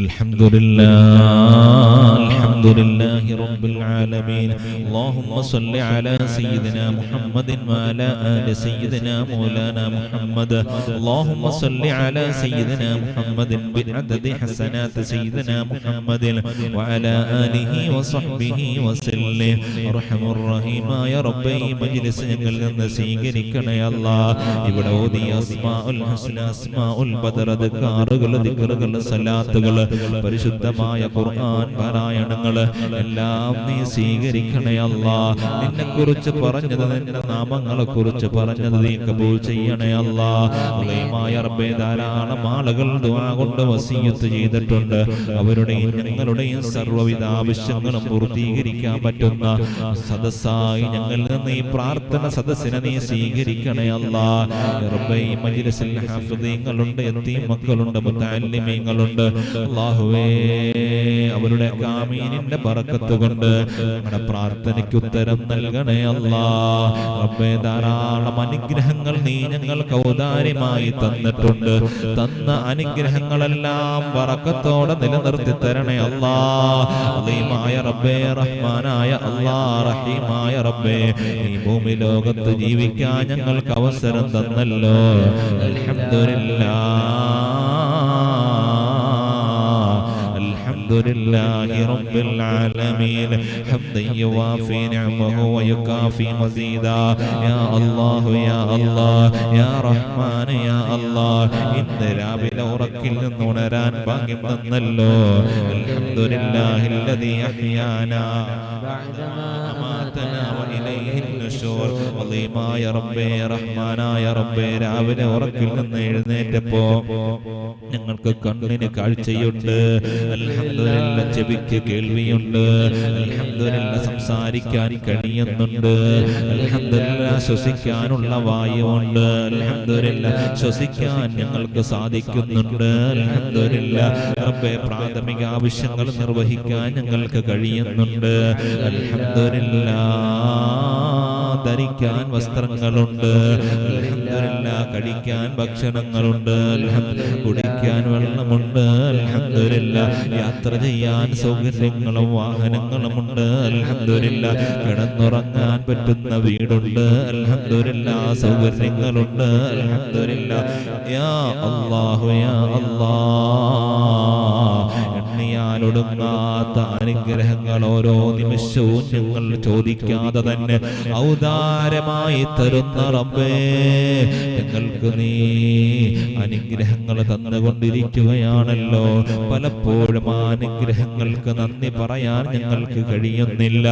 الحمد لله رب العالمين. اللهم صل على سيدنا محمد وعلى آل سيدنا مولانا محمد. اللهم صل على سيدنا محمد بعدد حسنات سيدنا محمد وعلى آله وصحبه وسلم. أرحم الرحيم يا ربي مجلس ഞങ്ങളിൽ നിന്ന് സ്വീകരിക്കണേ അല്ലാഹ്. ഇവിടെ ഓതിയ അസ്മാഉൽ ഹുസ്ന, അസ്മാഉൽ ബദർ, ദിക്റുകൾ, ദിക്റുകൾ, സലാത്തുകൾ, പരിശുദ്ധമായ ഖുർആൻ പാരായണങ്ങൾ എല്ലാം നീ സ്വീകരിക്കണേ അല്ലാഹ്. നിന്നെ കുറിച്ച് പറഞ്ഞത്, നിന്റെ നാമങ്ങളെ കുറിച്ച് പറഞ്ഞത് നീ കബൂൽ ചെയ്യണേ അല്ലാഹ്. ഉലൈമായ റബ്ബേ, ധാരാളം ആളുകൾ ദുആ കൊണ്ട് വസിയത്ത് ചെയ്തിട്ടുണ്ട്. അവരുടെയും ഞങ്ങളുടെയും സർവ്വവിധ ആവശ്യങ്ങളും പൂർത്തീകരിക്കാൻ പറ്റുന്ന സദസ്സായി ഞങ്ങളിൽ നിന്ന് ഈ പ്രാർത്ഥന സദസ്സിനെ നീ സ്വീകരിക്കണേ അല്ലാഹ്. റബ്ബേ, ഈ മജ്ലിസിൽ ഹാഫിളീങ്ങളുണ്ട്, യതീം മക്കളുണ്ട്, മുതഅല്ലിമീങ്ങളുണ്ട്. അല്ലാഹുവേ, അവരുടെ ആമീനിന്റെ ബറക്കത്ത് കൊണ്ട് ഞങ്ങളുടെ പ്രാർത്ഥനയ്ക്ക് ഉത്തരം നൽകണേ അല്ലാഹ്. റബ്ബേ, ധാരാളം അനുഗ്രഹങ്ങൾ നീ ഞങ്ങൾക്ക് ഔദാര്യമായി തന്നിട്ടുണ്ട്. തന്ന അനുഗ്രഹങ്ങളെല്ലാം ബറക്കത്തോടെ നിലനിർത്തി തരണേ അല്ലാഹ്. അലീമായ റബ്ബേ, റഹ്മാനായ അല്ലാഹ്, റഹീമായ റബ്ബേ, ഈ ഭൂമി ലോകത്ത് ജീവിക്കാൻ ഞങ്ങൾക്ക് അവസരം തന്നല്ലോ. അൽഹംദുലില്ലാഹി റബ്ബിൽ ആലമീൻ. ഹംദൻ യുവാഫി നിഅമഹു വയുകാഫി മസീദാ. യാ അല്ലാഹു യാ അല്ലാഹ്, യാ റഹ്മാൻ യാ അല്ലാഹ്, ഇന്ന് രാവിലെ ഉറക്കിൽ നിന്ന് ഉണരാൻ ഭാഗ്യം തന്നല്ലോ. അൽഹംദുലില്ലാഹില്ലദീ അഹ്യാനാ ബഅദമാ അമാതനാ വഇലൈഹിൻ നുശൂർ. അലീമായ റബ്ബേ, റഹ്മാനായ റബ്ബേ, രാവിലെ ഉറക്കിൽ നിന്ന് എഴുന്നേറ്റപ്പോ ഞങ്ങൾക്ക് കണ്ണിന് കാഴ്ചയുണ്ട്. അൽഹംദുലില്ലാ, ചെവിക്ക് കേൾവിയുണ്ട്. അൽഹംദുലില്ലാ, സംസാരിക്കാൻ കഴിയുന്നുണ്ട്. അൽഹംദുലില്ലാ, ശ്വസിക്കാനുള്ള വായുവുണ്ട്. അൽഹംദുലില്ലാ, ശ്വസിക്കാൻ ഞങ്ങൾക്ക് സാധിക്കുന്നുണ്ട്. അൽഹംദുലില്ലാ റബ്ബേ, പ്രാഥമിക ആവശ്യങ്ങൾ നിർവഹിക്കാൻ ഞങ്ങൾക്ക് കഴിയുന്നുണ്ട്. അൽഹംദുലില്ലാ, ധരിക്കാൻ വസ്ത്രങ്ങളുണ്ട്. അൽഹംദുലില്ലാ, കഴിക്കാൻ ഭക്ഷണങ്ങളുണ്ട്. കുടിക്കാൻ വെള്ളമുണ്ട്. അൽഹംദുലില്ലാ, യാത്ര ചെയ്യാൻ സൗകര്യങ്ങളും വാഹനങ്ങളുമുണ്ട്. അൽഹംദുലില്ലാ, കിടന്നുറങ്ങാൻ പറ്റുന്ന വീടുണ്ട്. അൽഹംദുലില്ലാ, സൗകര്യങ്ങളുണ്ട്. അൽഹംദുലില്ലാ, യാ അല്ലാഹു യാ അല്ലാഹ്, എണ്ണിയാലൊടുങ്ങാത്ത അനുഗ്രഹങ്ങൾ ഓരോ നിമിഷവും ഞങ്ങൾ ചോദിക്കാതെ തന്നെ ഔദാര്യമായി തരുന്ന റബ്ബേ, ഞങ്ങൾക്ക് നീ അനുഗ്രഹങ്ങൾ തന്നുകൊണ്ടിരിക്കുകയാണല്ലോ. പലപ്പോഴും ആ അനുഗ്രഹങ്ങൾക്ക് നന്ദി പറയാൻ ഞങ്ങൾക്ക് കഴിയുന്നില്ല.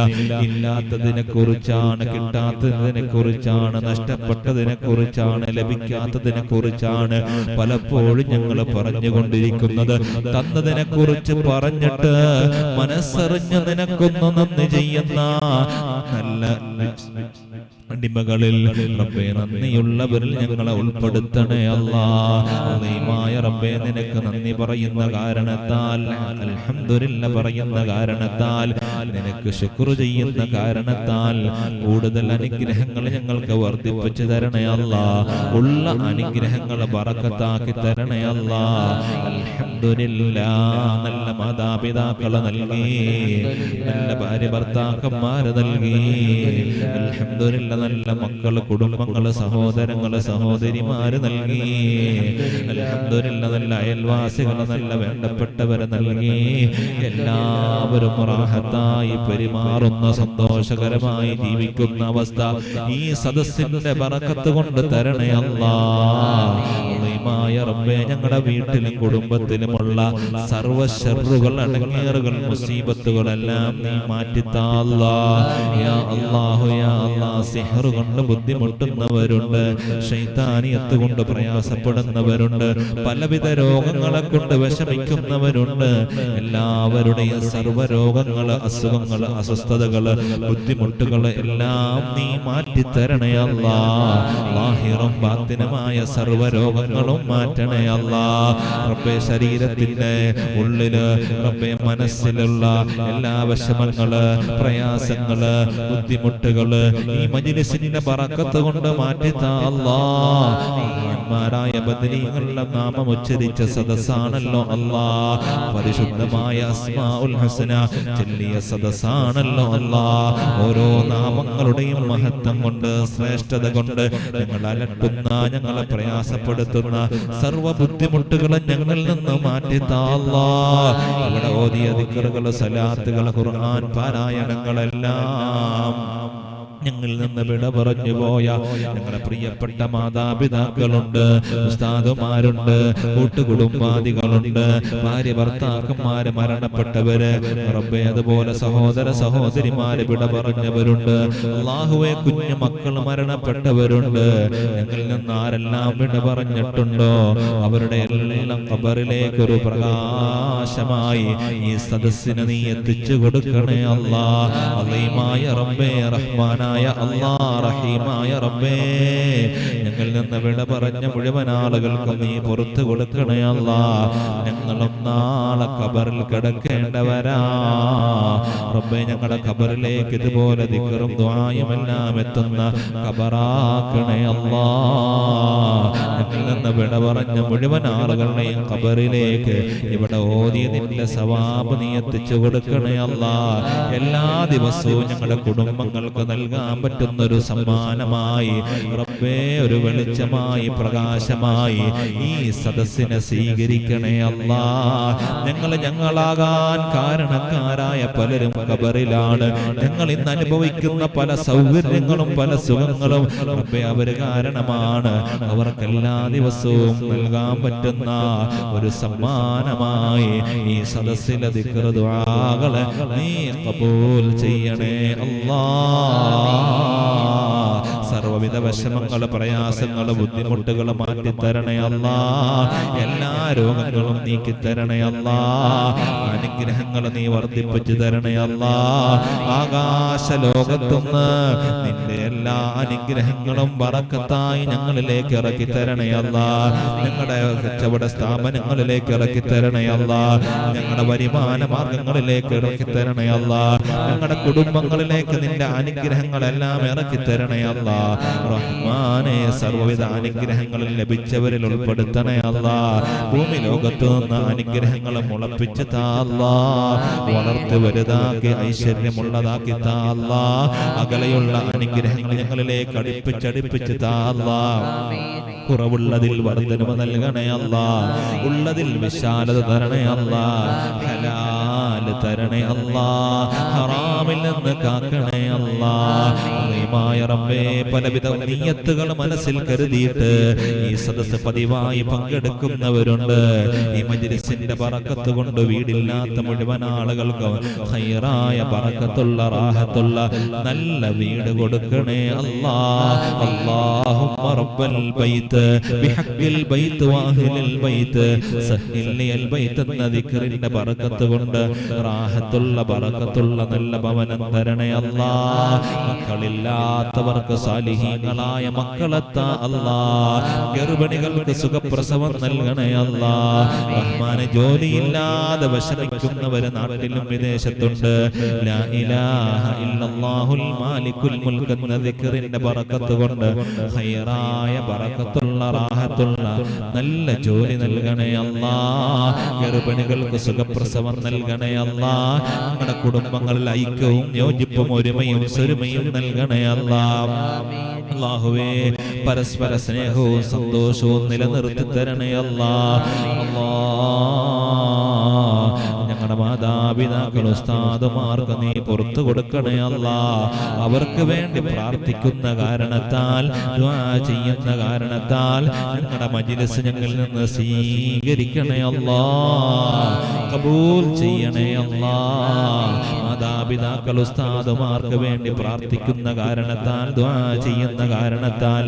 ഇല്ലാത്തതിനെ കുറിച്ചാണ്, കിട്ടാത്തതിനെ കുറിച്ചാണ്, നഷ്ടപ്പെട്ടതിനെ കുറിച്ചാണ്, ലഭിക്കാത്തതിനെ കുറിച്ചാണ് പലപ്പോഴും ഞങ്ങൾ പറഞ്ഞുകൊണ്ടിരിക്കുന്നത്. തന്നതിനെ കുറിച്ച് പറഞ്ഞിട്ട് മനസ്സറിഞ്ഞ് നിനക്കൊന്ന് നന്ദി ചെയ്യുന്ന നല്ല അടിമകളിൽ റബ്ബേ, നന്ദിയുള്ളവരിൽ ഞങ്ങളെ ഉൾപ്പെടുത്തണേ അല്ലാഹ്. അലീമായ റബ്ബേ, നിനക്ക് നന്ദി പറയുന്ന കാരണത്താൽ, അൽഹംദുലില്ലാ പറയുന്ന കാരണത്താൽ, നിനക്ക് ശുക്ർ ചെയ്യുന്ന കാരണത്താൽ കൂടുതൽ അനുഗ്രഹങ്ങൾ ഞങ്ങൾക്ക് വർദ്ധിപ്പിച്ചു തരണേ അല്ലാഹ്. ഉള്ള അനുഗ്രഹങ്ങൾ ബറക്കത്താക്കി തരണേ അല്ലാഹ്. അൽഹംദുലില്ലാ, നല്ല മാതാപിതാക്കളെ നൽകി, നല്ല ഭാര്യ ഭർത്താക്കന്മാരെ നൽകി. അൽഹംദുലില്ലാ, നല്ല മക്കള്, കുടുംബങ്ങള്, സഹോദരങ്ങള്, സഹോദരിമാര് നൽകി. അൽഹംദുലില്ലാ, നല്ല അയൽവാസികളെ, നല്ല വേണ്ടപ്പെട്ടവരെ നൽകി. എല്ലാവരും റാഹത്തായി പെരുമാറുന്ന, സന്തോഷകരമായി ജീവിക്കുന്ന അവസ്ഥ ഈ സദസ്സിന്റെ ബറക്കത്ത് കൊണ്ട് തരണേ അല്ലാഹ്. അലീമായ റബ്ബേ, ഞങ്ങളുടെ വീട്ടിലും കുടുംബത്തിലുമുള്ള സർവ്വ ശർറുകൾ, അടങ്ങേറുകൾ, മുസീബത്തുകളെല്ലാം നീ മാറ്റിത്താ അല്ലാഹ്. യാ അല്ലാഹു യാ അല്ലാഹ്, സിഹ്ർ കൊണ്ട് ബുദ്ധിമുട്ടുന്നവരുണ്ട്, ശൈത്താനിയത്ത് കൊണ്ട് പ്രയാസപ്പെടുന്നവരുണ്ട്, പലവിധ രോഗങ്ങളെ കൊണ്ട് വിഷമിക്കുന്നവരുണ്ട്. എല്ലാവരുടെയും സർവ്വരോഗങ്ങള്, അസുഖങ്ങള്, അസ്വസ്ഥതകള്, ബുദ്ധിമുട്ടുകള് എല്ലാം നീ മാറ്റിത്തരണേ അല്ലാഹ്. ലാഹിറും ബാത്തിനുമായ സർവ്വരോഗങ്ങളും രോഗങ്ങളും മാറ്റണേ അല്ലാ. റബ്ബേ ശരീരത്തിന്റെ ഉള്ളില് റബ്ബേ മനസ്സിലുള്ള എല്ലാ വിഷമങ്ങള് പ്രയാസങ്ങള് ബുദ്ധിമുട്ടുകള് ഈ മജ്‌ലിസിന്റെ ബറക്കത്ത് കൊണ്ട് മാറ്റിത്താ അല്ലാ. മഹാന്മാരായ ബദരീങ്ങളുടെ നാമം ഉച്ചരിച്ച സദസ്സാണല്ലോ അല്ലാ. പരിശുദ്ധമായ അസ്മാഉൽ ഹുസ്ന ചൊല്ലിയ സദസ്സാണല്ലോ അല്ലാ. ഓരോ നാമങ്ങളുടെയും മഹത്വം കൊണ്ട് ശ്രേഷ്ഠത കൊണ്ട് ഞങ്ങൾ അലട്ടുന്ന ഞങ്ങളെ പ്രയാസപ്പെടുത്തുന്ന സർവ്വ ബുദ്ധിമുട്ടുകളും ഞങ്ങളിൽ നിന്ന് മാറ്റിത്താ അല്ലാ. ഇവിടെ ഓതിയ ദിക്റുകൾ സലാത്തുകൾ ഖുർആൻ പാരായണങ്ങളെല്ലാം ഞങ്ങളിൽ നിന്ന് വിട പറഞ്ഞു പോയ ഞങ്ങളുടെ പ്രിയപ്പെട്ട മാതാപിതാക്കളുണ്ട്, ഉസ്താദുമാരുണ്ട്, കൂട്ടുകുടുംബാദികളുണ്ട്, ഭാര്യ ഭർത്താക്കന്മാര് മരണപ്പെട്ടവര് റബ്ബേ, അതുപോലെ സഹോദര സഹോദരിമാര് വിട പറഞ്ഞവരുണ്ട്. അല്ലാഹുവേ, കുഞ്ഞു മക്കൾ മരണപ്പെട്ടവരുണ്ട്. ഞങ്ങളിൽ നിന്ന് ആരെല്ലാം വിട പറഞ്ഞിട്ടുണ്ടോ അവരുടെ എല്ലാം ഖബറിലേക്ക് ഒരു പ്രകാശമായി ഈ സദസ്സിനെ നീ എത്തിച്ചു കൊടുക്കണേ അല്ലാ. അലീമായ റബ്ബേ, റഹ്മാനായ അല്ലാ, റഹീമായ റബ്ബേ, ഞങ്ങളിൽ നിന്ന് വിട പറഞ്ഞ മുഴുവൻ ആളുകൾക്കും നീ പുറത്തു കൊടുക്കണേ അല്ലാ. ഞങ്ങളും നാളെ ഖബറിൽ കിടക്കേണ്ടവരാ റബ്ബേ. ഞങ്ങളുടെ ഖബറിലേക്ക് ഇതുപോലെ ദിക്റും ദുആയും എല്ലാം എത്തുന്ന ഖബറാക്കണേ അല്ലാ. ഞങ്ങളിൽ നിന്ന് വിട പറഞ്ഞ മുഴുവൻ ആളുകളുടെയും ഖബറിലേക്ക് ഇവിടെ ഓതിയതിന്റെ സവാബ് നീ എത്തിച്ചു കൊടുക്കണേ അല്ലാ. എല്ലാ ദിവസവും ഞങ്ങളുടെ കുടുംബങ്ങൾക്ക് നൽകാൻ പറ്റുന്ന ഒരു സമ്മാനമായി റബ്ബേ, ഒരു വെളിച്ചമായി പ്രകാശമായി ഈ സദസ്സിനെ സ്വീകരിക്കണേ അല്ലാ. ഞങ്ങളാകാൻ കാരണക്കാരായ പലരും ഖബറിലാണ്. ഞങ്ങൾ ഇന്ന് അനുഭവിക്കുന്ന പല സൗകര്യങ്ങളും പല സുഖങ്ങളും റബ്ബേ അവര് കാരണമാണ്. അവർക്ക് എല്ലാ ദിവസവും നൽകാൻ പറ്റുന്ന ഒരു സമ്മാനമായി ഈ സദസ്സിലെ ദിക്ർ ദുആകളെ നീ ഖബൂൽ ചെയ്യണേ അല്ലാ. സർവ്വവിധ വിഷമങ്ങള് പ്രയാസങ്ങള് ബുദ്ധിമുട്ടുകള് മാറ്റിത്തരണേ അല്ലാ. എല്ലാ രോഗങ്ങളും നീക്കി തരണേ അല്ലാ. അനുഗ്രഹങ്ങള് നീ വർദ്ധിപ്പിച്ചു തരണേ അല്ലാ. ആകാശ ലോകത്തുനിന്ന് നിന്റെ എല്ലാ അനുഗ്രഹങ്ങളും ബറക്കത്തായി ഞങ്ങളിലേക്ക് ഇറക്കി തരണേ അല്ലാ. ഞങ്ങളുടെ കച്ചവട സ്ഥാപനങ്ങളിലേക്ക് ഇറക്കി തരണേ അല്ലാ. ഞങ്ങളുടെ വരുമാന മാർഗങ്ങളിലേക്ക് ഇറക്കി തരണേ അല്ലാ. ഞങ്ങളുടെ കുടുംബങ്ങളിലേക്ക് നിന്റെ അനുഗ്രഹങ്ങളെല്ലാം ഇറക്കി തരണേ അല്ലാ. റഹ്മാനെ, സർവ്വവിധ അനുഗ്രഹങ്ങളിൽ ലഭിച്ചവരിൽ ഉൾപ്പെടുത്തണേ അല്ലാ. ഭൂമി ലോകത്ത് നിന്ന് അനുഗ്രഹങ്ങൾ മുളപ്പിച്ച് താ അല്ലാ. വളർത്തി വലുതാക്കി ഐശ്വര്യമുള്ളതാക്കി താ അല്ലാ. അകലെയുള്ള അനുഗ്രഹങ്ങൾ ഞങ്ങളിലേക്ക് അടുപ്പിച്ചടുപ്പിച്ച് താ അല്ലാ. കുറവുള്ളതിൽ വർദ്ധനവ് നൽകണേ അല്ലാ. ഉള്ളതിൽ വിശാലത തരണേ അല്ലാ. ഹലാല് തരണേ അല്ലാ. ഹറാമിൽ നിന്ന് കാക്കണേ അല്ലാ. റബ്ബേ, പലവിധ നിയ്യത്തുകൾ മനസ്സിൽ കരുതിയിട്ട് ഈ സദസ്സ് പതിവായി പങ്കെടുക്കുന്നവരുണ്ട്. ഈ മജ്‌ലിസിന്റെ ബറക്കത്ത് കൊണ്ട് വീടില്ലാത്ത മുഴുവൻ ആളുകൾക്ക് ഖൈറായ ബറക്കത്തുള്ള റാഹത്തുള്ള നല്ല വീട് കൊടുക്കണേ അല്ലാ. അല്ലാഹുമ്മ റബ്ബൽ ബൈത്ത് ബിഹഖിൽ ബൈത്ത് വാഹിലിൽ ബൈത്ത് സഹ്ഹിൽ ലിൽ ബൈത്ത് എന്ന ദിക്റിന്റെ ബറക്കത്ത് കൊണ്ട് റാഹത്തുള്ള ബറക്കത്തുള്ള നല്ല ഭവനം തരണേ അല്ലാ. മക്കളില്ലാത്തവർക്ക് സാലിഹീങ്ങളായ മക്കളെത്താ അല്ലാ. ഗർഭിണികൾക്ക് സുഖപ്രസവം നൽകണേ അല്ലാ. റഹ്മാനെ, ജോലിയില്ലാതെ വിഷമിക്കുന്നവര് നാട്ടിലും വിദേശത്തുണ്ട്. ലാ ഇലാഹ ഇല്ലല്ലാഹുൽ മാലിക്കുൽ മുൽക്ക് എന്ന ദിക്റിന്റെ ബറക്കത്ത് കൊണ്ട് ഖൈറായ ബറക്കത്തുള്ള റാഹത്തുള്ള നല്ല ജോലി നൽകണേ അല്ലാ. ഗർഭിണികൾക്ക് സുഖപ്രസവം നൽകണേ അല്ലാ. നമ്മുടെ കുടുംബങ്ങളിൽ ഐക്യവും യോജിപ്പും ഒരുമയും സ്വരുമയും നൽകണേ അല്ലാ. അല്ലാഹുവേ, പരസ്പര സ്നേഹവും സന്തോഷവും നിലനിർത്തി തരണേ അല്ലാ. ഞങ്ങളുടെ മാതാപിതാക്കൾ ഉസ്താദുമാർക്ക് നീ പുറത്തു കൊടുക്കണേ അല്ലാ. അവർക്ക് വേണ്ടി പ്രാർത്ഥിക്കുന്ന കാരണത്താൽ ദുആ ചെയ്യുന്ന കാരണത്താൽ ഞങ്ങളുടെ മജ്‌ലിസ് ഞങ്ങളിൽ നിന്ന് സ്വീകരിക്കണേ അല്ലാ. കബൂൽ ചെയ്യണേ അല്ലാ. മാതാപിതാക്കൾ ഉസ്താദുമാർക്ക് വേണ്ടി പ്രാർത്ഥിക്കുന്ന കാരണത്താൽ ദുആ ചെയ്യുന്ന കാരണത്താൽ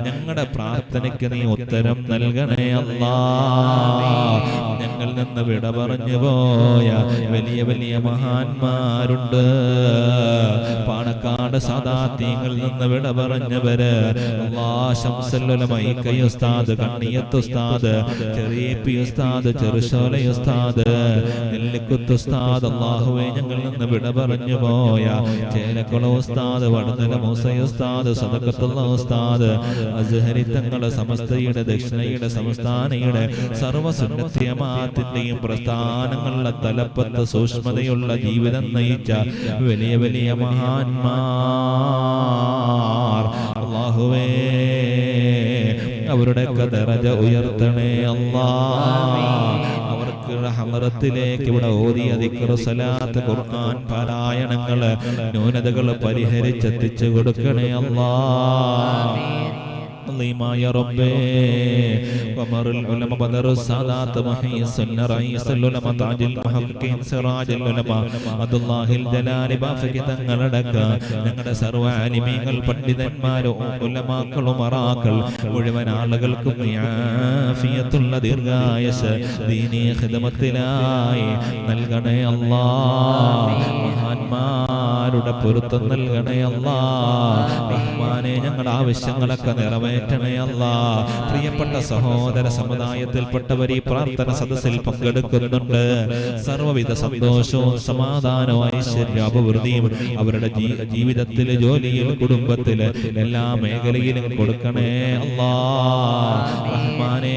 ഞങ്ങളുടെ പ്രാർത്ഥനയ്ക്ക് നീ ഉത്തരം നൽകണേ അല്ലാഹ്. ഞങ്ങളിൽ നിന്ന് വിട പറഞ്ഞു പോയ വലിയ വലിയ മഹാന്മാരുണ്ട്. പാണക്കാട് സാദാത്യങ്ങളിൽ നിന്ന് വിട പറഞ്ഞവര് അല്ലാഹ് ശംസുൽ ഉലമ ഇക്കൈ ഉസ്താദ്, കണ്ണിയത്ത് ഉസ്താദ്, ചെറിയപ്പി ഉസ്താദ്, ചെറുശോല ഉസ്താദ്, നെല്ലിക്കുത്ത് ഉസ്താദ്, അല്ലാഹുവേ ഞങ്ങളിൽ നിന്ന് വിട പറഞ്ഞു പോയ ചേലക്കുള ഉസ്താദ്, വടതല മൂസ ഉസ്താദ്, സദഖത്തുള്ള ഉസ്താദ്, അസ്ഹരി തങ്ങളെ സമസ്തയുടെ ദക്ഷിണയുടെ സംസ്ഥാനയുടെ സർവ്വസുന്നത്തി ജമാഅത്തിന്റെയും പ്രസ്ഥാനങ്ങളുടെ തലപ്പത്ത് സൂക്ഷ്മതയുള്ള ജീവിതം നയിച്ച വലിയ വലിയ മഹാന്മാർ അല്ലാഹുവേ അവരുടെ ദറജ ഉയർത്തണേ അല്ലാഹ്. അവർക്ക് ഹമറത്തിലേക്ക് ഇവിടെ ഓതിയ ദിക്ർ, സലാത്ത്, ഖുർആൻ പാരായണങ്ങള് ന്യൂനതകൾ പരിഹരിച്ചെത്തിച്ചു കൊടുക്കണേ അല്ലാഹ്. അള്ളീമായ റബ്ബേ ഖമറുൽ ഉലമ ബദറു സാദാത്ത് മുഹയ്യിസുൽ റഈസുൽ ഉലമ താജുൽ മുഹഖഖീൻ സിറാജുൽ ഉലമ അബ്ദുല്ലാഹിൽ ജലാലി ബാഫഖി തങ്ങളടക്ക ഞങ്ങളുടെ സർവ്വ ആലിമീങ്ങൾ പണ്ഡിതന്മാരും ഉലമാക്കളും മറാക്കൾ മുഴുവൻ ആളുകൾക്കും ആഫിയത്തുള്ള ദീർഘായുസ്സ് ദീനീ ഖിദ്മത്തിനായി നൽകണേ അല്ലാഹ്. മഹാന്മാരുടെ പൊരുത്തം നൽകണേ അല്ലാഹ്. റഹ്മാനേ ഞങ്ങളുടെ ആവശ്യങ്ങളൊക്കെ നിറവേറ്റണേ അല്ലാഹ്. പ്രിയപ്പെട്ട സഹോദര സമുദായത്തിൽപ്പെട്ടവർ ഈ പ്രാർത്ഥന സദസ്സിൽ പങ്കെടുക്കുന്നുണ്ട്. സർവ്വവിധ സന്തോഷവും സമാധാനവും ഐശ്വര്യ അഭിവൃദ്ധിയും അവരുടെ ജീവിതത്തിൽ, ജോലിയിൽ, കുടുംബത്തിൽ, എല്ലാ മേഖലയിലും കൊടുക്കണേ അല്ലാഹ്. റഹ്മാനേ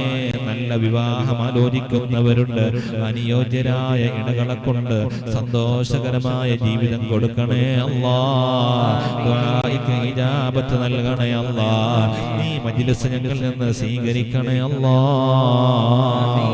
നല്ല വിവാഹം ആലോചിക്കുന്നവരുണ്ട്. അനുയോജ്യരായ ഇണകളെ കൊണ്ട് സന്തോഷകരമായ ജീവിതം കൊടുക്കണേ അല്ലാഹ്. ദുആഇക്ക് ഇജാബത്ത് നൽകണേ അല്ലാഹ്. ഈ മജ്ലിസ് ഞങ്ങളിൽ നിന്ന് സ്വീകരിക്കണേ അല്ലാഹ്.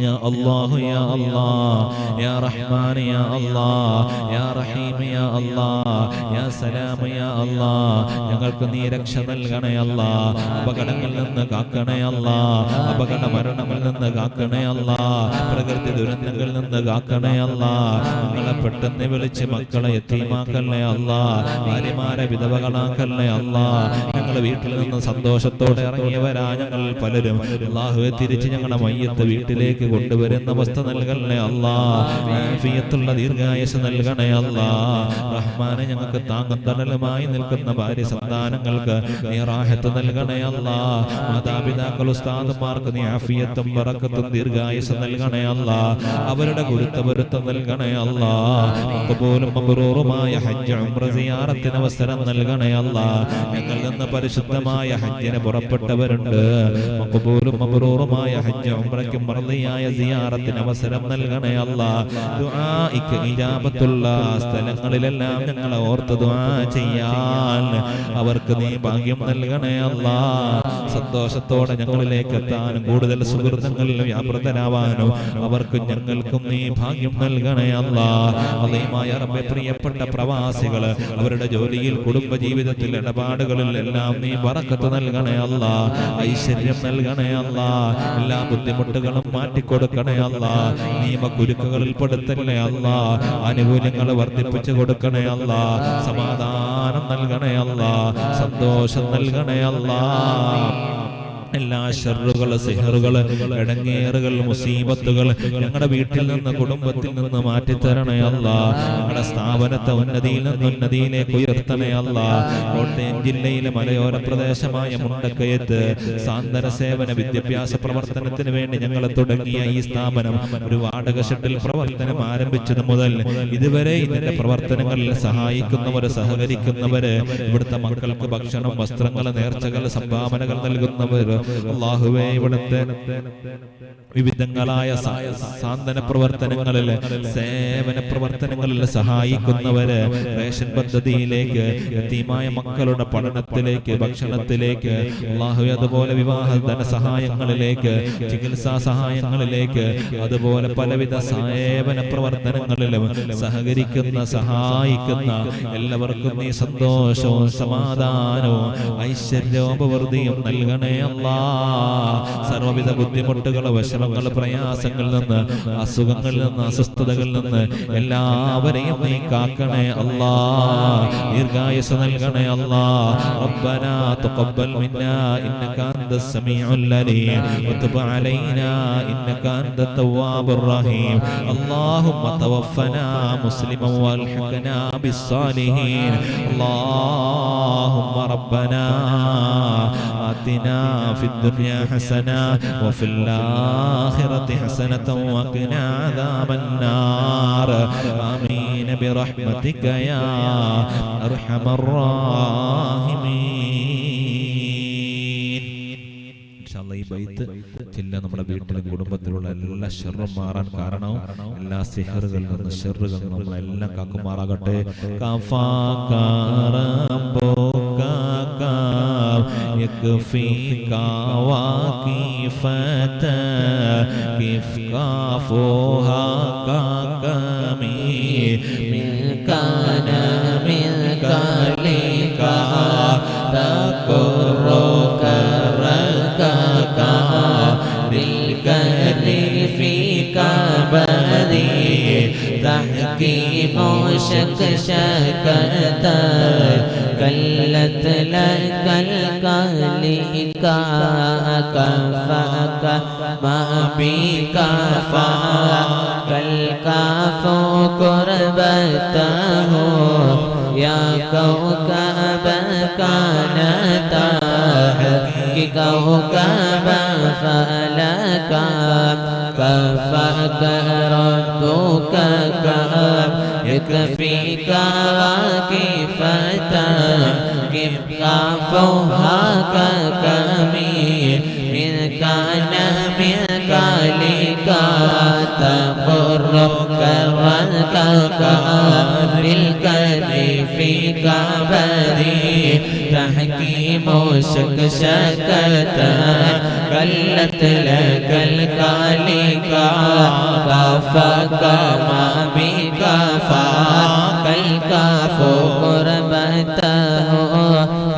يا الله يا الله يا رحمن يا الله يا رحيم يا الله يا سلام يا الله ഞങ്ങൾക്ക് നീ രക്ഷ നൽകണേ അല്ലാഹ്. അപകടങ്ങളിൽ നിന്ന് കാക്കണേ അല്ലാഹ്. അപകട മരണങ്ങളിൽ നിന്ന് കാക്കണേ അല്ലാഹ്. പ്രകൃതി ദുരന്തങ്ങളിൽ നിന്ന് കാക്കണേ അല്ലാഹ്. ഞങ്ങളെ പെട്ടെന്ന് വിളിച്ച് മക്കളെ യതീമാക്കല്ലേ അല്ലാഹ്. ഭാര്യമാരെ വിധവകളാക്കല്ലേ അല്ലാഹ്. ഞങ്ങളുടെ വീട്ടിൽ നിന്ന് സന്തോഷത്തോടെ ഇറങ്ങിയവരാ ഞങ്ങൾ പലരും അല്ലാഹുവേ തിരിച്ച് ഞങ്ങളുടെ മയ്യത്ത് വീട്ടിലേക്ക് കൊണ്ടുവരുന്ന അവസ്ഥ നൽകണേ അല്ലാഹ്. ആഫിയത്തുള്ള ദീർഘായുസ്സ് നൽകണേ അല്ലാഹ്. റഹ്മാനെ ഞങ്ങൾക്ക് താങ്ങും തണലുമായി നിൽക്കുന്ന ഭാര്യ സന്താനങ്ങൾക്ക് നീ റാഹത്ത് നൽകണേ അല്ലാഹ്. മാതാപിതാക്കൾ ഉസ്താദുമാർക്ക് നീ ആഫിയത്തും ബറക്കത്തും ദീർഘായുസ്സ് നൽകണേ അല്ലാഹ്. അവരുടെ ഗുരുത്വപൊരുത്തം നൽകണേ അല്ലാഹ്. ഖബൂലും മബ്റൂറുമായ ഹജ്ജ് ഉംറ സിയാറത്തിന് അവസരം നൽകണേ അല്ലാഹ്. ഞങ്ങളിൽ നിന്ന് പരിശുദ്ധമായ ഹജ്ജിന് പുറപ്പെട്ടവരുണ്ട്. ഖബൂലും മബ്റൂറുമായ ഹജ്ജ് ഉംറയ്ക്കും മർദിയായ സിയാറത്തിന് അവസരം നൽകണേ അല്ലാഹ്. ദുആഇക്ക് ഇജാബത്തുള്ള സ്ഥലങ്ങളിലെല്ലാം ഞങ്ങളെ ഓർത്ത് ദുആ ചെയ്യാൻ അവർക്ക് നീ ഭാഗ്യം നൽകണേ അല്ലാഹ്. സന്തോഷത്തോടെ ഞങ്ങളിലേക്ക് എത്താനും കൂടുതൽ സുഹൃത്തുക്കളിൽ വ്യാപൃതരാവാനും അവർക്കും ഞങ്ങൾക്കും നീ ഭാഗ്യം നൽകണേ അല്ലാഹ്. അള്ളാഹുമായ റബ്ബേ പ്രിയപ്പെട്ട പ്രവാസികൾ അവരുടെ ജോലിയിൽ, കുടുംബ ജീവിതത്തിൽ, ഇടപാടുകളിൽ എല്ലാം നീ ബറക്കത്ത് നൽകണേ അല്ലാഹ്. ഐശ്വര്യം നൽകണേ അല്ലാഹ്. എല്ലാ ബുദ്ധിമുട്ടുകളും മാറ്റിക്കൊടുക്കണേ അല്ലാഹ്. നിയമക്കുരുക്കുകളിൽ പെടുത്തല്ലേ അല്ലാഹ്. ആനുകൂല്യങ്ങൾ വർദ്ധിപ്പിച്ചു കൊടുക്കണേ അല്ലാഹ്. സമാധാനം നൽകണേ അല്ലാഹ്. സന്തോഷം നൽകണേ അല്ലാഹ്. എല്ലാ ഷർറുകൾ, സിഹറുകൾ, ഇടങ്ങേറുകൾ, മുസീബത്തുകൾ ഞങ്ങളുടെ വീട്ടിൽ നിന്ന്, കുടുംബത്തിൽ നിന്ന് മാറ്റിത്തരണേ അല്ലാഹ്. ഞങ്ങളുടെ സ്ഥാപനത്തെ ഉന്നതിയിൽ നിന്ന് ഉന്നതിയിലേക്ക് ഉയർത്തണേ അല്ലാഹ്. കോട്ടയം ജില്ലയിലെ മലയോര പ്രദേശമായ മുണ്ടക്കയത്ത് സാന്ത്വന സേവന വിദ്യാഭ്യാസ പ്രവർത്തനത്തിന് വേണ്ടി ഞങ്ങൾ തുടങ്ങിയ ഈ സ്ഥാപനം ഒരു വാടക ഷെഡിൽ പ്രവർത്തനം ആരംഭിച്ചത് മുതൽ ഇതുവരെ ഇതിന്റെ പ്രവർത്തനങ്ങളിൽ സഹായിക്കുന്നവര്, സഹകരിക്കുന്നവര്, ഇവിടുത്തെ മക്കൾക്ക് ഭക്ഷണം, വസ്ത്രങ്ങൾ, നേർച്ചകൾ, സംഭാവനകൾ നൽകുന്നവർ, അല്ലാഹുവേ ഇവിടുത്തെ വിവിധങ്ങളായ സാന്ത്വന പ്രവർത്തനങ്ങളിൽ, സേവന പ്രവർത്തനങ്ങളിൽ സഹായിക്കുന്നവര്, റേഷൻ പദ്ധതിയിലേക്ക്, യതീമായ മക്കളുടെ പഠനത്തിലേക്ക്, ഭക്ഷണത്തിലേക്ക്, അല്ലാഹുവേ അതുപോലെ വിവാഹ ധനസഹായങ്ങളിലേക്ക്, ചികിത്സാ സഹായങ്ങളിലേക്ക്, അതുപോലെ പലവിധ സേവന പ്രവർത്തനങ്ങളിലും സഹകരിക്കുന്ന, സഹായിക്കുന്ന എല്ലാവർക്കും നീ സന്തോഷവും സമാധാനവും ഐശ്വര്യവും അഭിവൃദ്ധിയും നൽകണേ അല്ലാഹ്. അല്ലാഹ്. സർവ്വവിധ ബുദ്ധിമുട്ടുകൾ, വിഷമങ്ങൾ, പ്രയാസങ്ങളിൽ നിന്ന്, അസുഖങ്ങളിൽ നിന്ന്, അസ്വസ്ഥതകളിൽ നിന്ന് എല്ലാവരെയും നീ കാക്കണേ അല്ലാഹ്. ദീർഘായുസ്സ് നൽകണേ അല്ലാഹ്. റബ്ബനാ തഖബ്ബൽ മിന്നാ ഇന്നക അൻതസ് സമീഉൽ അലീം വതുബ് അലൈനാ ഇന്നക അൻതത് തവ്വാബുർ റഹീം. اللهم توفنا مسلما والحقنا بالصالحين. اللهم ربنا آتنا في الدنيا حسنة وفي الآخرة حسنة وقنا عذاب النار. آمين برحمتك يا أرحم الراحمين. ഈ ബൈത്ത് ചില്ല നമ്മുടെ വീട്ടിലും കുടുംബത്തിലുള്ള എല്ലാ ഷർറും മാറാൻ കാരണവും എല്ലാ സിഹറുകളിൽ നിന്ന് ഷർറുകളിൽ നിന്ന് നമ്മളെല്ലാം കാക്കുമാറാകട്ടെ. تحكيم شكشكت كلت لك الكاليكا كفاك ما بك فاك الكاف قربته يا كوكب كان تحكي كوكبا فلك كفاك ربك يكفيك وكيفة كيف فوهاك كمين من كان منك لك تقر كرنك بالكذب فيك بدي تحكيم شكشكة كلت لك الكاليكا كفاك ما بك فاك الكاف قربته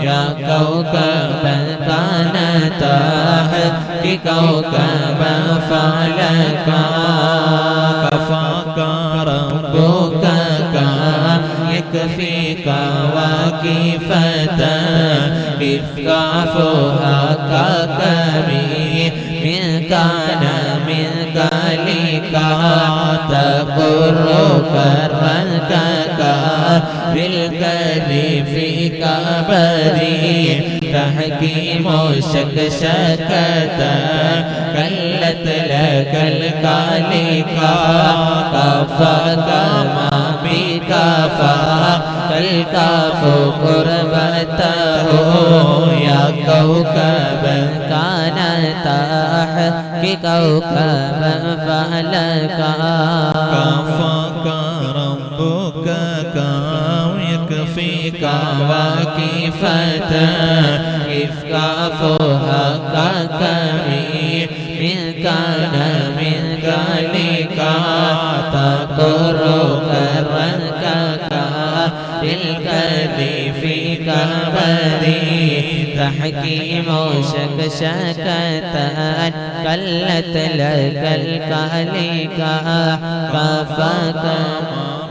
يا كوكبا كان تحكي كوكبا فلكا كفاك ربك يكفيك وكيفة كيف كافها ككمي من كان منك لك تقر كرنك بالكذب فيك بدي تحكيم شكشكة كلت لك الكاليكا كفاك ما بك فاك الكاف قربته يا كوكبا كان تحكي كوكبا فلكا كفاك ربك يكفيك وكيفة كيف كافها ككمي من كان منك لك تقر كرنك بالكذب فيك بدي تحكيم شكشكة كلت لك الكاليكا كفاك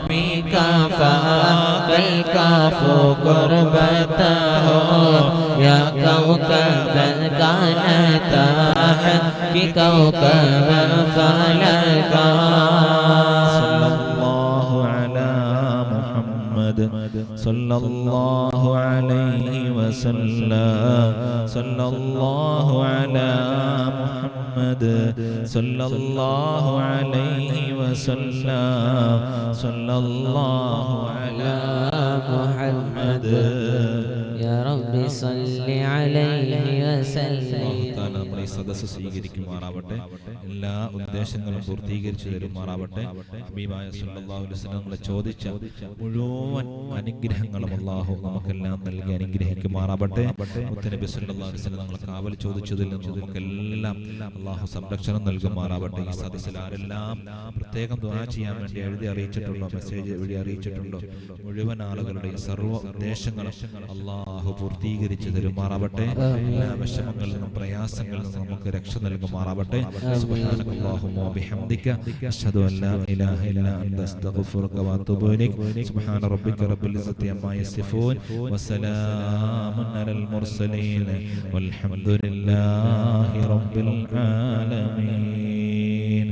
بك فاك الكاف قربته يا كوكبا كان تحكي كوكبا فلكا. صلى الله على محمد صلى الله عليه وسلم صلى الله على محمد صلى الله عليه وسلم صلى الله على محمد يا رب صل عليه وسلم. സദസ്സ് സ്വീകരിക്കുമാറാവട്ടെ. എല്ലാ ഉദ്ദേശങ്ങളും പൂർത്തീകരിച്ചു തരുമാറാവട്ടെ. ഹബീബായ സല്ലല്ലാഹു അലൈഹി വസല്ലം നമ്മളെ ചോദിച്ച മുഴുവൻ അനുഗ്രഹങ്ങളും അല്ലാഹു നമുക്കെല്ലാം നൽകി അനുഗ്രഹിക്കുമാറാവട്ടെ. മുത്തനബി സല്ലല്ലാഹു അലൈഹി വസല്ലം നമ്മളെ കാവൽ ചോദിച്ചതിൽ നിന്ന് നമുക്കെല്ലാം അല്ലാഹു സംരക്ഷണം നൽകുമാറാവട്ടെ. ഈ സദസ്സിൽ ആരെല്ലാം പ്രത്യേകം ദുആ ചെയ്യാൻ വേണ്ടി എഴുതി അറിയിച്ചിട്ടുണ്ടോ, മെസ്സേജ് എഴുതി അറിയിച്ചിട്ടുണ്ടോ, മുഴുവൻ ആളുകളുടെയും സർവ്വ ഉദ്ദേശങ്ങളും അല്ലാഹു പൂർത്തീകരിച്ചു തരുമാറാവട്ടെ. എല്ലാ വിഷമങ്ങളിൽ നിന്നും പ്രയാസങ്ങളിൽ നിന്നും നമുക്ക് രക്ഷ നൽകുമാറാവട്ടെ. സുബ്ഹാനക്കല്ലാഹുമ്മ വബിഹംദിക അഷ്ഹദു അൻ ലാ ഇലാഹ ഇല്ലാ അൻത അസ്തഗ്ഫിറുക വഅതൂബു ഇലൈക്. സുബ്ഹാന റബ്ബിക റബ്ബിൽ ഇസ്സത്തി അമ്മാ യസിഫൂൻ വസലാമുൻ അലൽ മുർസലീൻ വൽഹംദുലില്ലാഹി റബ്ബിൽ ആലമീൻ.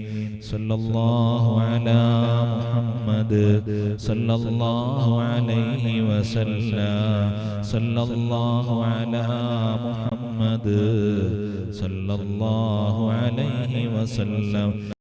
സല്ലല്ലാഹു അലാ മുഹമ്മദ് സല്ലല്ലാഹു അലൈഹി വസല്ലം. സല്ലല്ലാഹു അലാ മുഹമ്മദ് സല്ലല്ലാഹു അലൈഹി വസല്ലം.